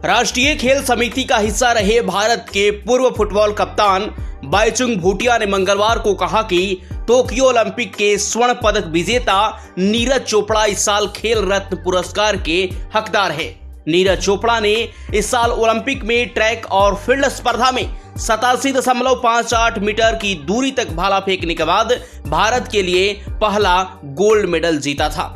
राष्ट्रीय खेल समिति का हिस्सा रहे भारत के पूर्व फुटबॉल कप्तान बाईचुंग भूटिया ने मंगलवार को कहा कि टोक्यो ओलंपिक के स्वर्ण पदक विजेता नीरज चोपड़ा इस साल खेल रत्न पुरस्कार के हकदार है। नीरज चोपड़ा ने इस साल ओलंपिक में ट्रैक और फील्ड स्पर्धा में 87.58 मीटर की दूरी तक भाला फेंकने के बाद भारत के लिए पहला गोल्ड मेडल जीता था।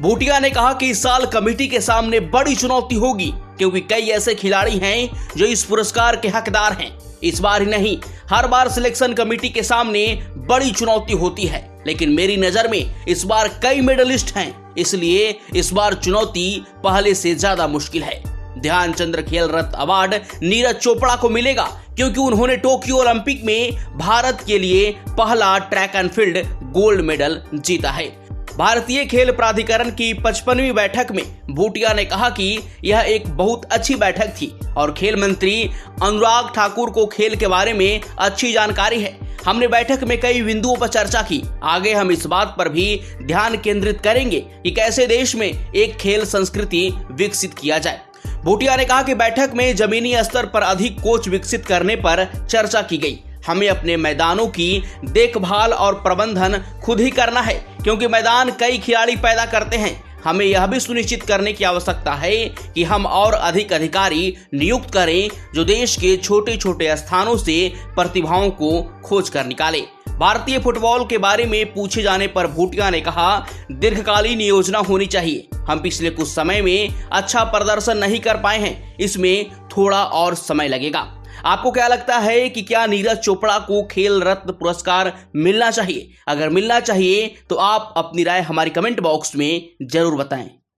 भूटिया ने कहा कि इस साल कमेटी के सामने बड़ी चुनौती होगी क्योंकि कई ऐसे खिलाड़ी हैं जो इस पुरस्कार के हकदार हैं। इस बार ही नहीं, हर बार सिलेक्शन कमेटी के सामने बड़ी चुनौती होती है, लेकिन मेरी नजर में इस बार कई मेडलिस्ट हैं, इसलिए इस बार चुनौती पहले से ज्यादा मुश्किल है। ध्यानचंद खेल रत्न अवार्ड नीरज चोपड़ा को मिलेगा क्योंकि उन्होंने टोक्यो ओलंपिक में भारत के लिए पहला track and field gold medal जीता है। भारतीय खेल प्राधिकरण की 55वीं बैठक में भूटिया ने कहा कि यह एक बहुत अच्छी बैठक थी और खेल मंत्री अनुराग ठाकुर को खेल के बारे में अच्छी जानकारी है। हमने बैठक में कई बिंदुओं पर चर्चा की। आगे हम इस बात पर भी ध्यान केंद्रित करेंगे कि कैसे देश में एक खेल संस्कृति विकसित किया जाए। भूटिया ने कहा कि बैठक में जमीनी स्तर पर अधिक कोच विकसित करने पर चर्चा की गई। हमें अपने मैदानों की देखभाल और प्रबंधन खुद ही करना है क्योंकि मैदान कई खिलाड़ी पैदा करते हैं। हमें यह भी सुनिश्चित करने की आवश्यकता है कि हम और अधिक अधिकारी नियुक्त करें जो देश के छोटे छोटे स्थानों से प्रतिभाओं को खोज कर निकाले। भारतीय फुटबॉल के बारे में पूछे जाने पर भूटिया ने कहा, दीर्घकालीन योजना होनी चाहिए। हम पिछले कुछ समय में अच्छा प्रदर्शन नहीं कर पाए हैं, इसमें थोड़ा और समय लगेगा। आपको क्या लगता है कि क्या नीरज चोपड़ा को खेल रत्न पुरस्कार मिलना चाहिए? अगर मिलना चाहिए तो आप अपनी राय हमारी कमेंट बॉक्स में जरूर बताएं।